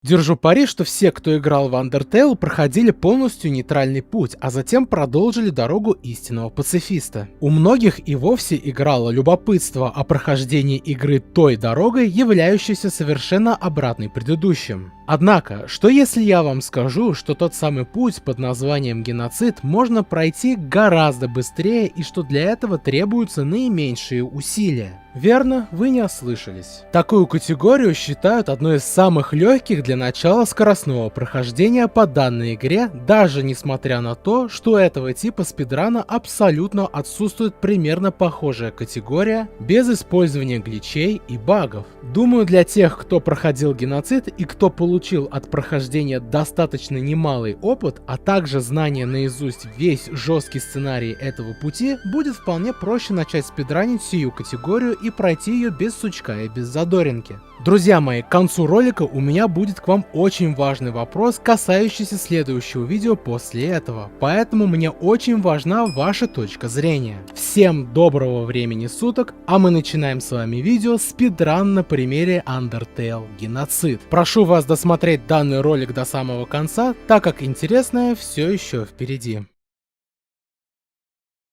Держу пари, что все, кто играл в Undertale, проходили полностью нейтральный путь, а затем продолжили дорогу истинного пацифиста. У многих и вовсе играло любопытство о прохождении игры той дорогой, являющейся совершенно обратной предыдущим. Однако, что если я вам скажу, что тот самый путь под названием геноцид можно пройти гораздо быстрее и что для этого требуются наименьшие усилия? Верно, вы не ослышались. Такую категорию считают одной из самых легких для начала скоростного прохождения по данной игре, даже несмотря на то, что у этого типа спидрана абсолютно отсутствует примерно похожая категория, без использования гличей и багов. Думаю, для тех, кто проходил геноцид и кто получил от прохождения достаточно немалый опыт, а также знание наизусть весь жесткий сценарий этого пути, будет вполне проще начать спидранить сию категорию и пройти ее без сучка и без задоринки. Друзья мои, к концу ролика у меня будет к вам очень важный вопрос, касающийся следующего видео после этого, поэтому мне очень важна ваша точка зрения. Всем доброго времени суток, а мы начинаем с вами видео спидран на примере Undertale Геноцид. Прошу вас досмотреть данный ролик до самого конца, так как интересное все еще впереди.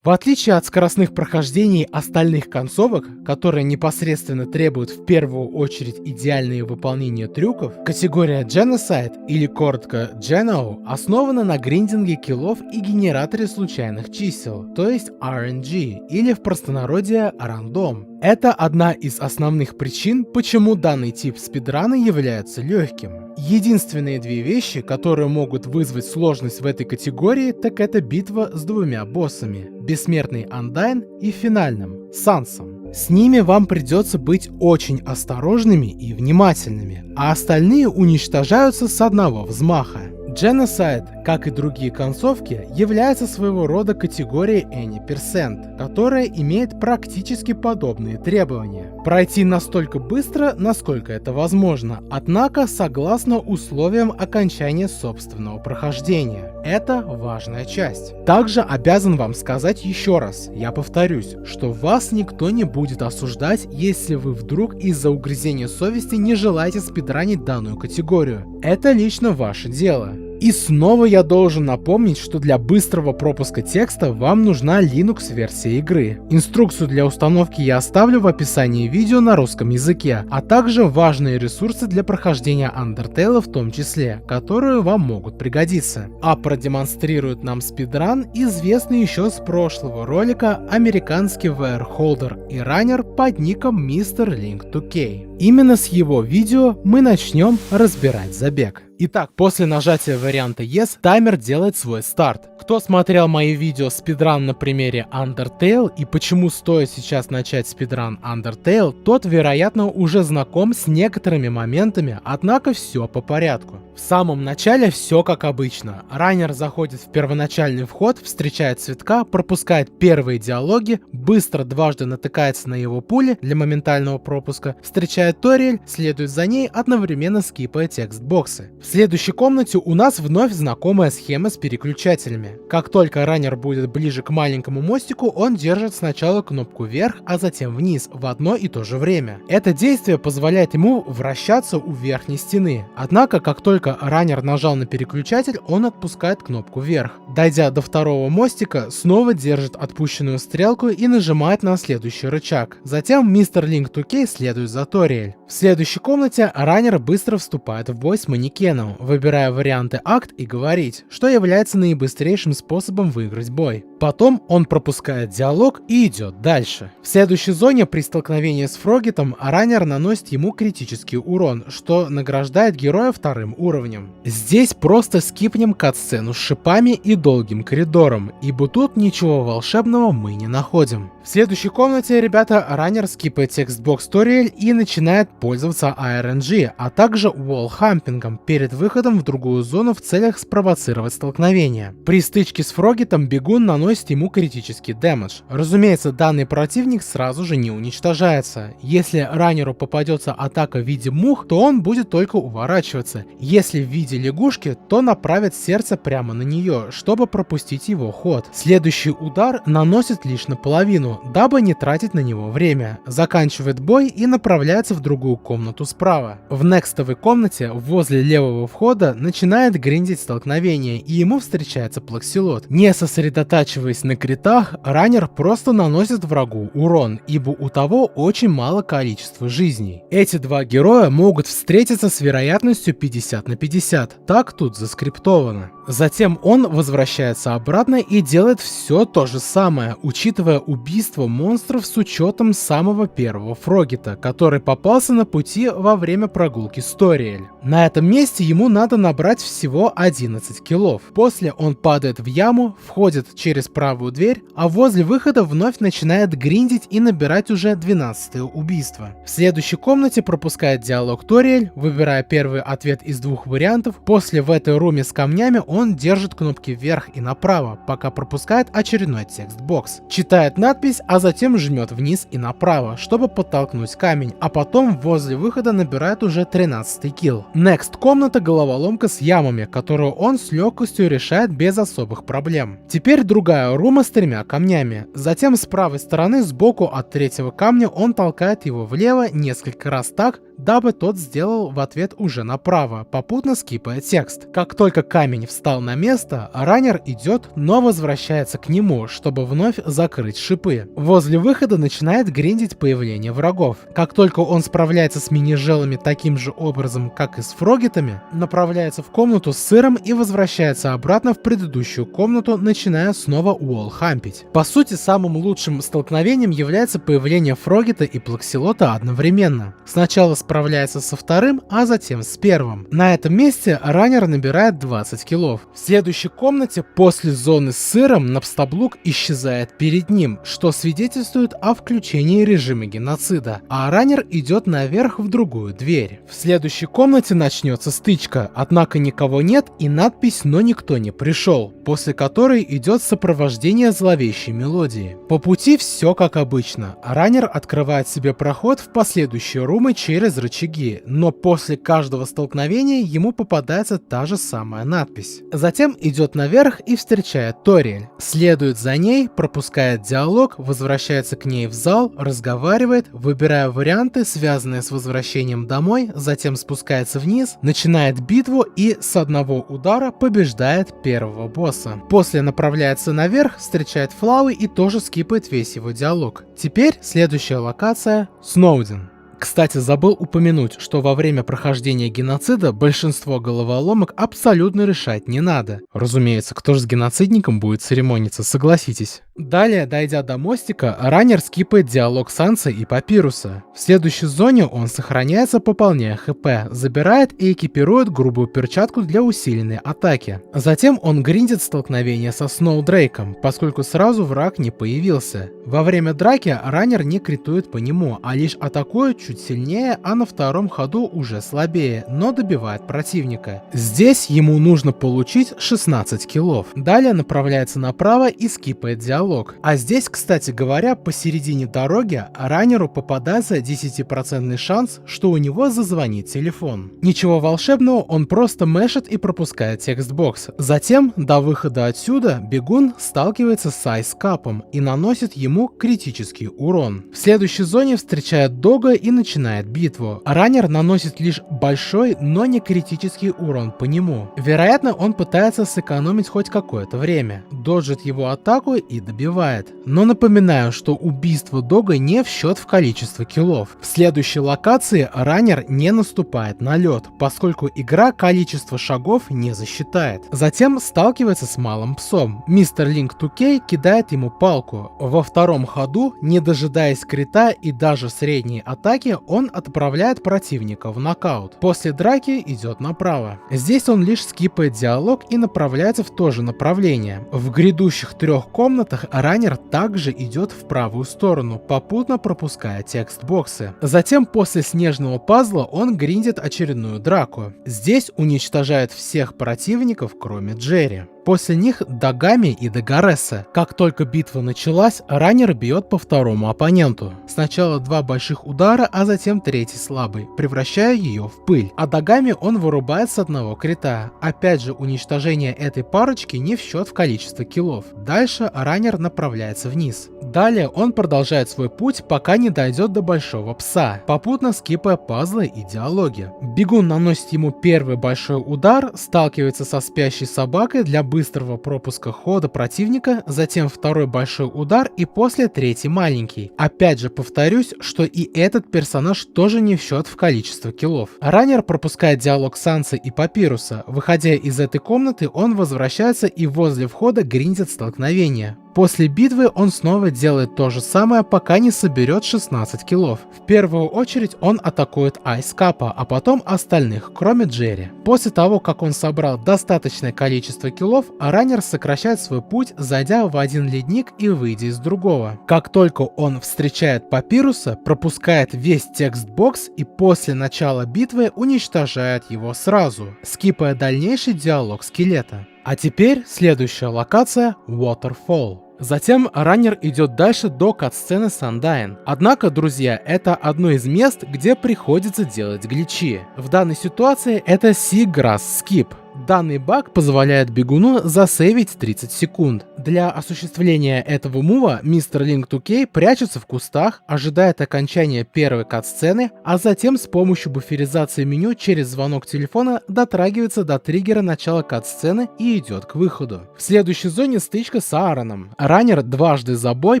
В отличие от скоростных прохождений остальных концовок, которые непосредственно требуют в первую очередь идеальное выполнение трюков, категория Genocide, или коротко Geno, основана на гриндинге киллов и генераторе случайных чисел, то есть RNG, или в простонародье рандом. Это одна из основных причин, почему данный тип спидрана является легким. Единственные две вещи, которые могут вызвать сложность в этой категории, так это битва с двумя боссами — Бессмертный Undyne и финальным — Сансом. С ними вам придется быть очень осторожными и внимательными, а остальные уничтожаются с одного взмаха. Genocide, как и другие концовки, является своего рода категорией Any%, которая имеет практически подобные требования. Пройти настолько быстро, насколько это возможно, однако согласно условиям окончания собственного прохождения. Это важная часть. Также обязан вам сказать еще раз, я повторюсь, что вас никто не будет осуждать, если вы вдруг из-за угрызения совести не желаете спидранить данную категорию. Это лично ваше дело. И снова я должен напомнить, что для быстрого пропуска текста вам нужна Linux-версия игры. Инструкцию для установки я оставлю в описании видео на русском языке, а также важные ресурсы для прохождения Undertale в том числе, которые вам могут пригодиться. А продемонстрирует нам спидран, известный еще с прошлого ролика, американский VR-холдер и раннер под ником Mr. Link 2K. Именно с его видео мы начнем разбирать забег. Итак, после нажатия варианта Yes, таймер делает свой старт. Кто смотрел мои видео спидран на примере Undertale и почему стоит сейчас начать спидран Undertale, тот, вероятно, уже знаком с некоторыми моментами, однако все по порядку. В самом начале все как обычно. Раннер заходит в первоначальный вход, встречает цветка, пропускает первые диалоги, быстро дважды натыкается на его пули для моментального пропуска, встречает Ториэль, следует за ней, одновременно скипая текст-боксы. В следующей комнате у нас вновь знакомая схема с переключателями. Как только раннер будет ближе к маленькому мостику, он держит сначала кнопку вверх, а затем вниз в одно и то же время. Это действие позволяет ему вращаться у верхней стены. Однако, как только раннер нажал на переключатель, он отпускает кнопку вверх. Дойдя до второго мостика, снова держит отпущенную стрелку и нажимает на следующий рычаг. Затем Mr. Link 2K следует за Ториэль. В следующей комнате раннер быстро вступает в бой с манекеном, выбирая варианты акт и говорить, что является наибыстрейшим способом выиграть бой. Потом он пропускает диалог и идет дальше. В следующей зоне при столкновении с Фрогитом раннер наносит ему критический урон, что награждает героя вторым уровнем. Здесь просто скипнем катсцену с шипами и долгим коридором, ибо тут ничего волшебного мы не находим. В следующей комнате, ребята, раннер скипает текстбокс Ториэль и начинает пользоваться RNG, а также wallхампингом перед выходом в другую зону в целях спровоцировать столкновение. При стычке с Фрогитом бегун наносит ему критический дэмэдж. Разумеется, данный противник сразу же не уничтожается. Если раннеру попадется атака в виде мух, то он будет только уворачиваться. Если Если в виде лягушки, то направит сердце прямо на нее, чтобы пропустить его ход. Следующий удар наносит лишь наполовину, дабы не тратить на него время. Заканчивает бой и направляется в другую комнату справа. В некстовой комнате возле левого входа начинает гриндить столкновение, и ему встречается Плаксилот. Не сосредотачиваясь на критах, раннер просто наносит врагу урон, ибо у того очень мало количества жизней. Эти два героя могут встретиться с вероятностью 50 на 50, так тут заскриптовано. Затем он возвращается обратно и делает все то же самое, учитывая убийство монстров с учетом самого первого Фрогита, который попался на пути во время прогулки с Ториэль. На этом месте ему надо набрать всего 11 киллов. После он падает в яму, входит через правую дверь, а возле выхода вновь начинает гриндить и набирать уже 12-е убийство. В следующей комнате пропускает диалог Ториэль, выбирая первый ответ из двух вариантов. После в этой руме с камнями он держит кнопки вверх и направо, пока пропускает очередной текст-бокс. Читает надпись, а затем жмет вниз и направо, чтобы подтолкнуть камень, а потом возле выхода набирает уже 13-й килл. Next комната головоломка с ямами, которую он с легкостью решает без особых проблем. Теперь другая рума с 3 камнями. Затем с правой стороны сбоку от 3-го камня он толкает его влево несколько раз так, дабы тот сделал в ответ уже направо, попутно скипая текст. Как только камень встал на место, раннер идет, но возвращается к нему, чтобы вновь закрыть шипы. Возле выхода начинает гриндить появление врагов. Как только он справляется с мини-желами таким же образом, как и с фрогитами, направляется в комнату с сыром и возвращается обратно в предыдущую комнату, начиная снова уолл-хампить. По сути, самым лучшим столкновением является появление фрогита и Плаксилота одновременно. Сначала справляется со вторым, а затем с первым. На этом месте раннер набирает 20 киллов. В следующей комнате после зоны с сыром Напстаблук исчезает перед ним, что свидетельствует о включении режима геноцида, а раннер идет наверх в другую дверь. В следующей комнате начнется стычка, однако никого нет и надпись «Но никто не пришел», после которой идет сопровождение зловещей мелодии. По пути все как обычно. Раннер открывает себе проход в последующие румы через рычаги, но после каждого столкновения ему попадается та же самая надпись. Затем идет наверх и встречает Ториэль. Следует за ней, пропускает диалог, возвращается к ней в зал, разговаривает, выбирая варианты, связанные с возвращением домой, затем спускается вниз, начинает битву и с одного удара побеждает первого босса. После направляется наверх, встречает Флауи и тоже скипает весь его диалог. Теперь следующая локация — Сноуден. Кстати, забыл упомянуть, что во время прохождения геноцида большинство головоломок абсолютно решать не надо. Разумеется, кто же с геноцидником будет церемониться, согласитесь. Далее, дойдя до мостика, раннер скипает диалог Сансы и Папируса. В следующей зоне он сохраняется, пополняя хп, забирает и экипирует грубую перчатку для усиленной атаки. Затем он гриндит столкновение со Сноудрейком, поскольку сразу враг не появился. Во время драки раннер не критует по нему, а лишь атакует чуть сильнее, а на втором ходу уже слабее, но добивает противника. Здесь ему нужно получить 16 киллов. Далее направляется направо и скипает диалог. А здесь, кстати говоря, посередине дороги раннеру попадается 10% шанс, что у него зазвонит телефон. Ничего волшебного, он просто мэшет и пропускает текстбокс. Затем, до выхода отсюда, бегун сталкивается с айскапом и наносит ему критический урон. В следующей зоне встречает Дога и начинает битву. Раннер наносит лишь большой, но не критический урон по нему. Вероятно, он пытается сэкономить хоть какое-то время, доджит его атаку и добивает. Но напоминаю, что убийство Дога не в счет в количество киллов. В следующей локации раннер не наступает на лед, поскольку игра количество шагов не засчитает. Затем сталкивается с малым псом. Мистер Линк 2K кидает ему палку. Во втором ходу, не дожидаясь крита и даже средней атаки, он отправляет противника в нокаут. После драки идет направо. Здесь он лишь скипает диалог и направляется в то же направление. В грядущих 3 комнатах раннер также идет в правую сторону, попутно пропуская текст-боксы. Затем после снежного пазла он гриндит очередную драку. Здесь уничтожает всех противников, кроме Джерри. После них Дагами и Дагареса. Как только битва началась, раннер бьет по второму оппоненту. Сначала 2 больших удара, а затем третий слабый, превращая ее в пыль. А Дагами он вырубает с одного крита. Опять же, уничтожение этой парочки не в счет в количество киллов. Дальше раннер направляется вниз. Далее он продолжает свой путь, пока не дойдет до большого пса, попутно скипая пазлы и диалоги. Бегун наносит ему первый большой удар, сталкивается со спящей собакой для быстрого пропуска хода противника, затем второй большой удар и после третий маленький. Опять же повторюсь, что и этот персонаж тоже не в счет в количество киллов. Раннер пропускает диалог Сансы и Папируса. Выходя из этой комнаты, он возвращается и возле входа гриндит столкновение. После битвы он снова делает то же самое, пока не соберет 16 киллов. В первую очередь он атакует Айскапа, а потом остальных, кроме Джерри. После того, как он собрал достаточное количество киллов, раннер сокращает свой путь, зайдя в один ледник и выйдя из другого. Как только он встречает Папируса, пропускает весь текстбокс и после начала битвы уничтожает его сразу, скипая дальнейший диалог скелета. А теперь следующая локация — Waterfall. Затем раннер идет дальше до кат-сцены с Undyne. Однако, друзья, это одно из мест, где приходится делать гличи. В данной ситуации это Seagrass Skip. Данный баг позволяет бегуну засейвить 30 секунд. Для осуществления этого мува Mr. Link 2K прячется в кустах, ожидает окончания первой кат-сцены, а затем с помощью буферизации меню через звонок телефона дотрагивается до триггера начала кат-сцены и идет к выходу. В следующей зоне стычка с Аароном. Раннер дважды за бой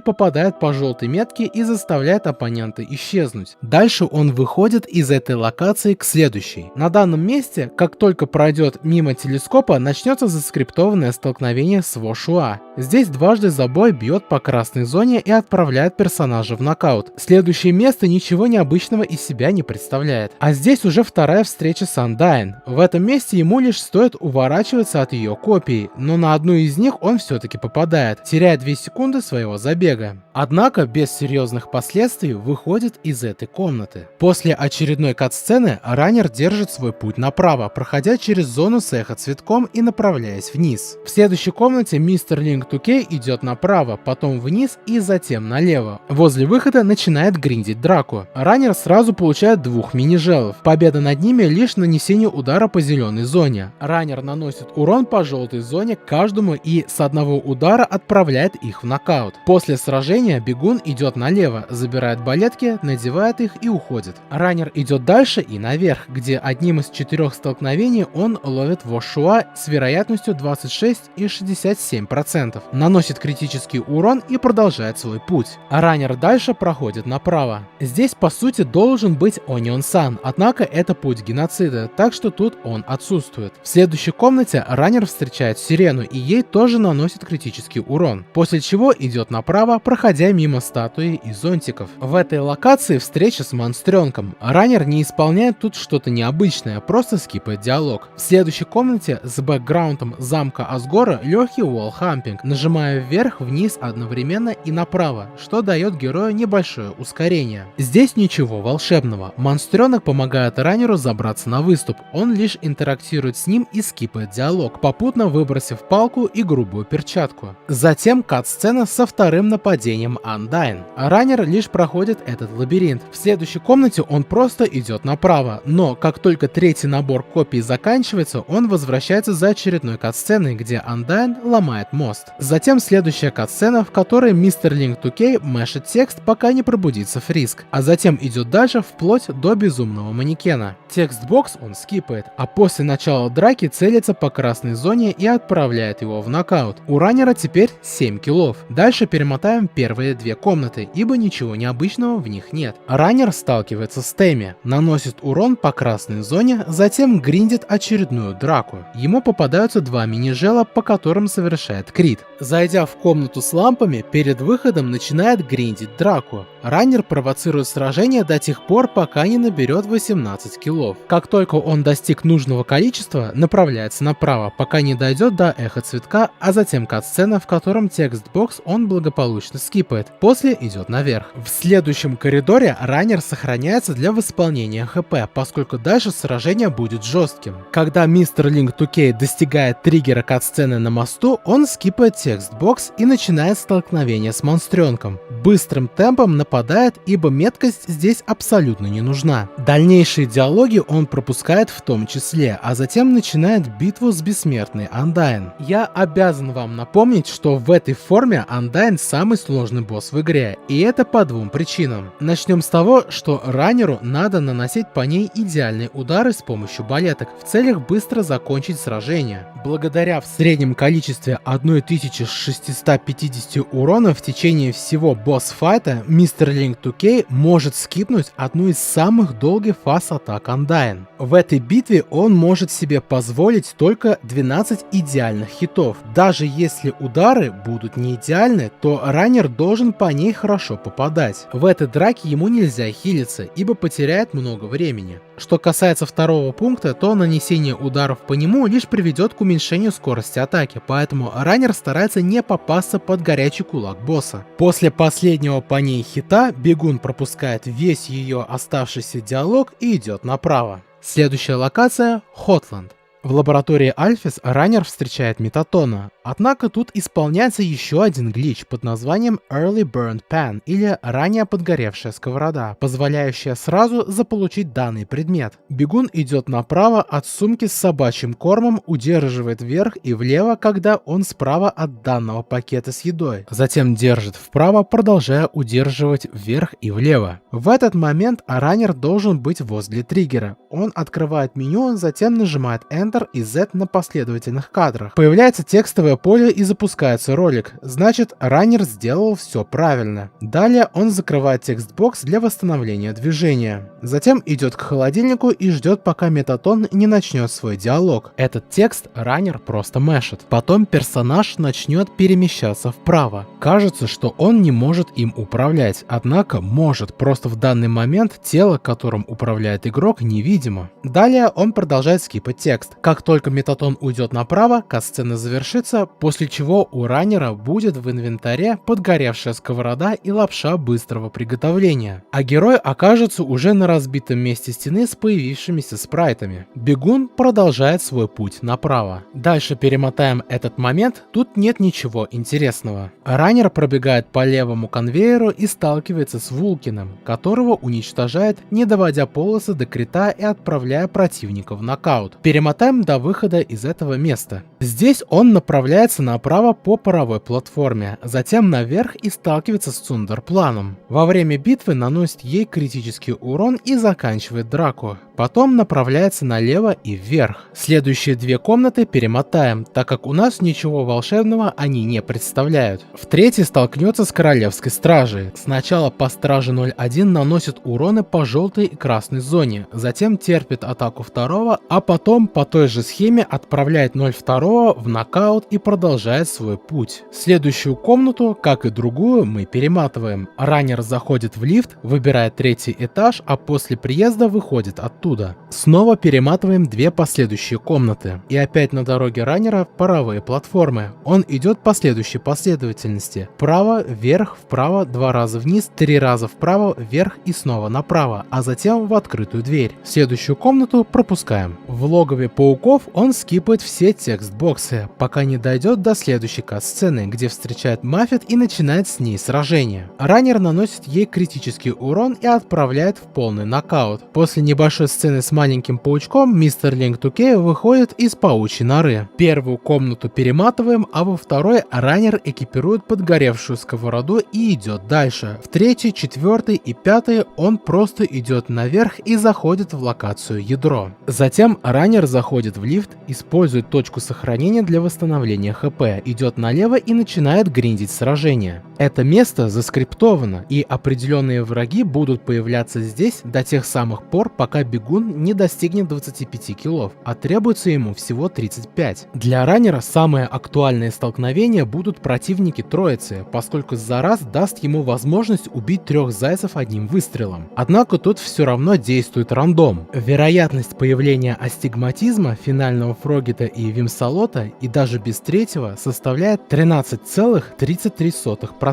попадает по желтой метке и заставляет оппонента исчезнуть. Дальше он выходит из этой локации к следующей. На данном месте, как только пройдет мимо телескопа, начнется заскриптованное столкновение с Вошуа. Здесь дважды за бой бьет по красной зоне и отправляет персонажа в нокаут. Следующее место ничего необычного из себя не представляет. А здесь уже вторая встреча с Undyne. В этом месте ему лишь стоит уворачиваться от ее копий, но на одну из них он все-таки попадает, теряя 2 секунды своего забега. Однако без серьезных последствий выходит из этой комнаты. После очередной кат-сцены раннер держит свой путь направо, проходя через зону с эхо-цветком и направляясь вниз. В следующей комнате Mr. Link 2K идет направо, потом вниз и затем налево. Возле выхода начинает гриндить драку. Раннер сразу получает 2 мини-желов. Победа над ними лишь нанесение удара по зеленой зоне. Раннер наносит урон по желтой зоне каждому и с одного удара отправляет их в нокаут. После сражения бегун идет налево, забирает балетки, надевает их и уходит. Раннер идет дальше и наверх, где одним из 4 столкновений он ловит Вошуа с вероятностью 26,67%. Наносит критический урон и продолжает свой путь. А раннер дальше проходит направо. Здесь по сути должен быть Онион-сан, однако это путь геноцида, так что тут он отсутствует. В следующей комнате раннер встречает Сирену и ей тоже наносит критический урон, после чего идет направо, проходя мимо статуи и зонтиков. В этой локации встреча с монстренком. Раннер не исполняет тут что-то необычное, просто скипает диалог. В следующей комнате с бэкграундом замка Асгора легкий уолл-хампинг, нажимая вверх, вниз одновременно и направо, что дает герою небольшое ускорение. Здесь ничего волшебного. Монстренок помогает раннеру забраться на выступ, он лишь интерактирует с ним и скипает диалог, попутно выбросив палку и грубую перчатку. Затем кат-сцена со вторым нападением Undyne. Раннер лишь проходит этот лабиринт. В следующей комнате он просто идет направо, но как только третий набор копий заканчивается, он возвращается за очередной кат-сценой, где Undyne ломает мост. Затем следующая кат-сцена, в которой Mr. Link 2K мэшит текст, пока не пробудится Фриск, а затем идет дальше вплоть до безумного манекена. Текстбокс он скипает, а после начала драки целится по красной зоне и отправляет его в нокаут. У раннера теперь 7 киллов. Дальше перемотаем первые 2 комнаты, ибо ничего необычного в них нет. Раннер сталкивается с Тэмми, наносит урон по красной зоне, затем гриндит очередную драку. Ему попадаются 2 мини-жела, по которым совершает крит. Зайдя в комнату с лампами, перед выходом начинает гриндить драку. Раннер провоцирует сражение до тех пор, пока не наберет 18 киллов. Как только он достиг нужного количества, направляется направо, пока не дойдет до эхо-цветка, а затем кат-сцена, в котором текстбокс он благополучно скипает. После идет наверх. В следующем коридоре раннер сохраняется для восполнения хп, поскольку дальше сражение будет жестким. Когда Mr. Mr. Link 2K достигает триггера кат-сцены на мосту, он скипает текст-бокс и начинает столкновение с монстренком. Быстрым темпом нападает, ибо меткость здесь абсолютно не нужна. Дальнейшие диалоги он пропускает в том числе, а затем начинает битву с бессмертной Undyne. Я обязан вам напомнить, что в этой форме Undyne самый сложный босс в игре, и это по двум причинам. Начнем с того, что раннеру надо наносить по ней идеальные удары с помощью балеток в целях быстро закончить сражение. Благодаря в среднем количестве 1650 урона в течение всего босс-файта, Mr. Link 2K может скипнуть одну из самых долгих фаз атак Undyne. В этой битве он может себе позволить только 12 идеальных хитов. Даже если удары будут не идеальны, то раннер должен по ней хорошо попадать. В этой драке ему нельзя хилиться, ибо потеряет много времени. Что касается второго пункта, то нанесение ударов по нему лишь приведет к уменьшению скорости атаки, поэтому раннер старается не попасться под горячий кулак босса. После последнего по ней хита бегун пропускает весь ее оставшийся диалог и идет направо. Следующая локация — Хотленд. В лаборатории Альфис раннер встречает Метатона, однако тут исполняется еще один глич под названием Early Burned Pan, или ранее подгоревшая сковорода, позволяющая сразу заполучить данный предмет. Бегун идет направо от сумки с собачьим кормом, удерживает вверх и влево, когда он справа от данного пакета с едой. Затем держит вправо, продолжая удерживать вверх и влево. В этот момент раннер должен быть возле триггера. Он открывает меню, затем нажимает Enter и Z на последовательных кадрах. Появляется текстовое поле и запускается ролик. Значит, раннер сделал все правильно. Далее он закрывает текстбокс для восстановления движения. Затем идет к холодильнику и ждет, пока Метатон не начнет свой диалог. Этот текст раннер просто мэшит. Потом персонаж начнет перемещаться вправо. Кажется, что он не может им управлять, однако может, просто в данный момент тело, которым управляет игрок, невидимо. Далее он продолжает скипать текст. Как только Метатон уйдет направо, кат-сцена завершится, после чего у раннера будет в инвентаре подгоревшая сковорода и лапша быстрого приготовления. А герой окажется уже на разбитом месте стены с появившимися спрайтами. Бегун продолжает свой путь направо. Дальше перемотаем этот момент, тут нет ничего интересного. Раннер пробегает по левому конвейеру и сталкивается с Вулкином, которого уничтожает, не доводя полосы до крита и отправляя противника в нокаут. Перемотаем до выхода из этого места. Здесь он направляется направо по паровой платформе, затем наверх и сталкивается с Цундерпланом. Во время битвы наносит ей критический урон и заканчивает драку. Потом направляется налево и вверх. Следующие две комнаты перемотаем, так как у нас ничего волшебного они не представляют. В третьей столкнется с Королевской Стражей. Сначала по Страже 01 наносит уроны по желтой и красной зоне, затем терпит атаку второго, а потом по той же схеме отправляет 02 в нокаут и продолжает свой путь. Следующую комнату, как и другую, мы перематываем. Раннер заходит в лифт, выбирает третий этаж, а после приезда выходит оттуда. Снова перематываем две последующие комнаты. И опять на дороге раннера паровые платформы. Он идет по следующей последовательности. Вправо, вверх, вправо, 2 раза вниз, 3 раза вправо, вверх и снова направо, а затем в открытую дверь. Следующую комнату пропускаем. В логове пауков он скипает все текст-боксы, пока не дойдет до следующей кат-сцены, где встречает Маффет и начинает с ней сражение. Раннер наносит ей критический урон и отправляет в полный нокаут. После небольшой сцены с маленьким паучком Mr. Link 2K выходит из паучьей норы. Первую комнату перематываем, а во второй раннер экипирует подгоревшую сковороду и идет дальше. В третьей, четвертой и пятой он просто идет наверх и заходит в локацию ядро. Затем раннер заходит в лифт, использует точку сохранения для восстановления хп, идет налево и начинает гриндить сражение. Это место заскриптовано, и определенные враги будут появляться здесь до тех самых пор, пока бегун не достигнет 25 киллов, а требуется ему всего 35. Для раннера самые актуальные столкновения будут противники троицы, поскольку за раз даст ему возможность убить 3 зайцев одним выстрелом. Однако тут все равно действует рандом. Вероятность появления астигматизма, финального фрогета и вимсалота и даже без третьего составляет 13,33%.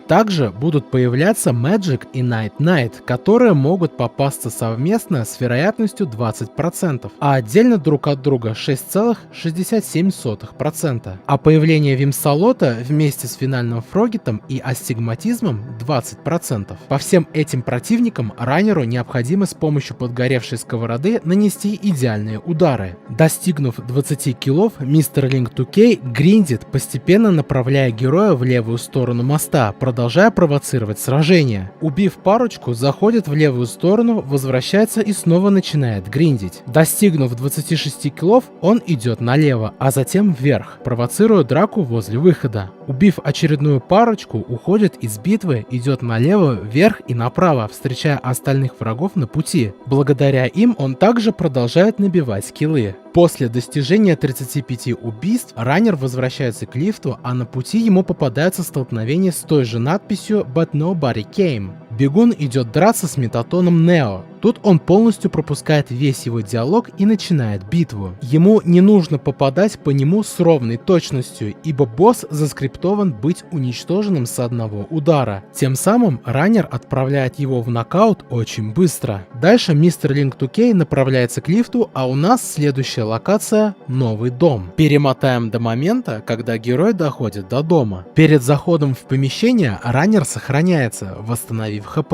Также будут появляться Magic и Night Knight, которые могут попасться совместно с вероятностью вероятностью 20%, а отдельно друг от друга 6,67%. А появление вимсалота вместе с финальным фрогетом и астигматизмом 20%. По всем этим противникам раннеру необходимо с помощью подгоревшей сковороды нанести идеальные удары. Достигнув 20 киллов, мистер Link 2K гриндит, постепенно направляя героя в левую сторону моста, продолжая провоцировать сражение. Убив парочку, заходит в левую сторону, возвращается и снова начинает гриндить. Достигнув 26 киллов, он идет налево, а затем вверх, провоцируя драку возле выхода. Убив очередную парочку, уходит из битвы, идет налево, вверх и направо, встречая остальных врагов на пути. Благодаря им он также продолжает набивать киллы. После достижения 35 убийств раннер возвращается к лифту, а на пути ему попадается столкновение с той же надписью «But nobody came». Бегун идет драться с Метатоном Нео. Тут он полностью пропускает весь его диалог и начинает битву. Ему не нужно попадать по нему с ровной точностью, ибо босс заскриптован быть уничтоженным с одного удара. Тем самым раннер отправляет его в нокаут очень быстро. Дальше мистер Link 2K направляется к лифту, а у нас следующая локация — новый дом. Перемотаем до момента, когда герой доходит до дома. Перед заходом в помещение раннер сохраняется, восстановив ХП.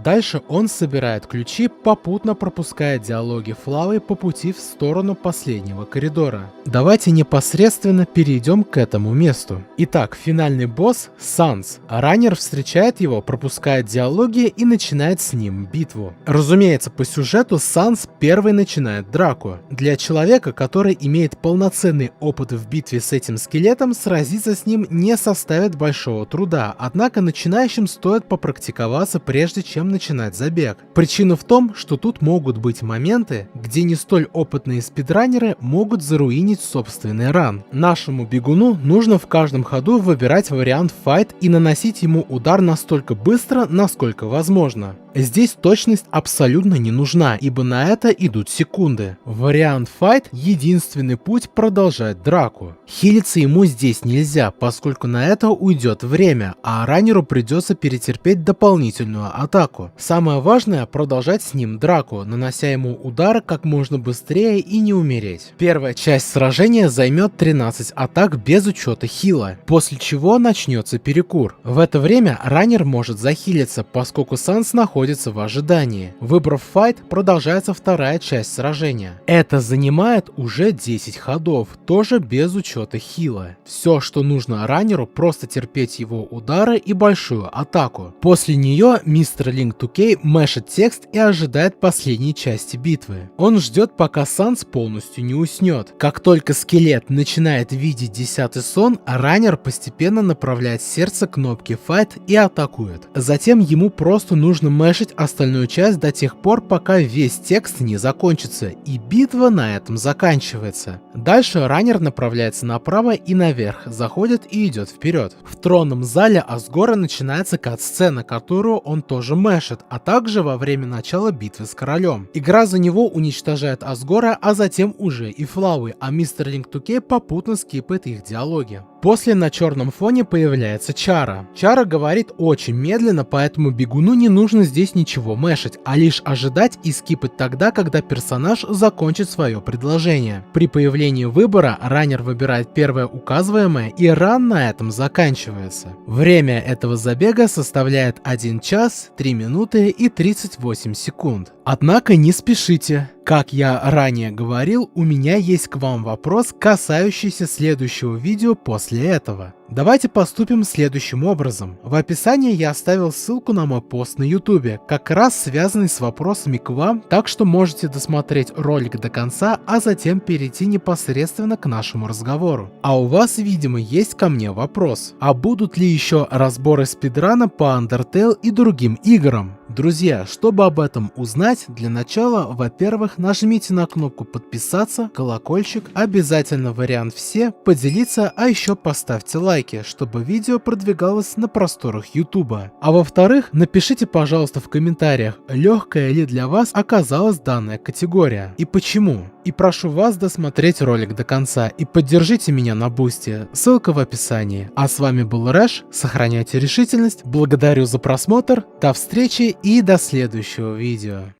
Дальше он собирает ключи, попутно пропуская диалоги Флавы по пути в сторону последнего коридора. Давайте непосредственно перейдем к этому месту. Итак, финальный босс — Санс. Раннер встречает его, пропускает диалоги и начинает с ним битву. Разумеется, по сюжету Санс первый начинает драку. Для человека, который имеет полноценный опыт в битве с этим скелетом, сразиться с ним не составит большого труда, однако начинающим стоит попрактиковаться, прежде чем начинать забег. Причина в том, что тут могут быть моменты, где не столь опытные спидранеры могут заруинить собственный ран. Нашему бегуну нужно в каждом ходу выбирать вариант файт и наносить ему удар настолько быстро, насколько возможно. Здесь точность абсолютно не нужна, ибо на это идут секунды. Вариант файт — единственный путь продолжать драку. Хилиться ему здесь нельзя, поскольку на это уйдет время, а раннеру придется перетерпеть дополнительную атаку. Самое важное — продолжать с ним драку, нанося ему удары как можно быстрее и не умереть. Первая часть сражения займет 13 атак без учета хила, после чего начнется перекур. В это время раннер может захилиться, поскольку Санс находится в ожидании. Выбрав файт, продолжается вторая часть сражения. Это занимает уже 10 ходов, тоже без учета хила. Все, что нужно раннеру, просто терпеть его удары и большую атаку. После нее мистер Link 2K мэшит текст и ожидает последней части битвы. Он ждет, пока Санс полностью не уснет. Как только скелет начинает видеть 10-й сон, раннер постепенно направляет сердце к кнопке файт и атакует. Затем ему просто нужно мэшить остальную часть до тех пор, пока весь текст не закончится, и битва на этом заканчивается. Дальше раннер направляется направо и наверх, заходит и идет вперед. В тронном зале Асгора начинается кат-сцена, которую он тоже мэшит, а также во время начала битвы с королем. Игра за него уничтожает Асгора, а затем уже и Флауи, а мистер Link 2K попутно скипает их диалоги. После на черном фоне появляется Чара. Чара говорит очень медленно, поэтому бегуну не нужно здесь ничего мэшить, а лишь ожидать и скипать тогда, когда персонаж закончит свое предложение. При появлении выбора раннер выбирает первое указываемое, и ран на этом заканчивается. Время этого забега составляет 1 час, 3 минуты и 38 секунд. Однако не спешите. Как я ранее говорил, у меня есть к вам вопрос, касающийся следующего видео после этого. Давайте поступим следующим образом. В описании я оставил ссылку на мой пост на YouTube, как раз связанный с вопросами к вам, так что можете досмотреть ролик до конца, а затем перейти непосредственно к нашему разговору. А у вас, видимо, есть ко мне вопрос. А будут ли еще разборы спидрана по Undertale и другим играм? Друзья, чтобы об этом узнать, для начала, во-первых, нажмите на кнопку подписаться, колокольчик, обязательно вариант все, поделиться, а еще поставьте лайки, чтобы видео продвигалось на просторах YouTube. А во-вторых, напишите, пожалуйста, в комментариях, легкая ли для вас оказалась данная категория и почему. И прошу вас досмотреть ролик до конца и поддержите меня на бусте, ссылка в описании. А с вами был Рэш, сохраняйте решительность, благодарю за просмотр, до встречи и до следующего видео.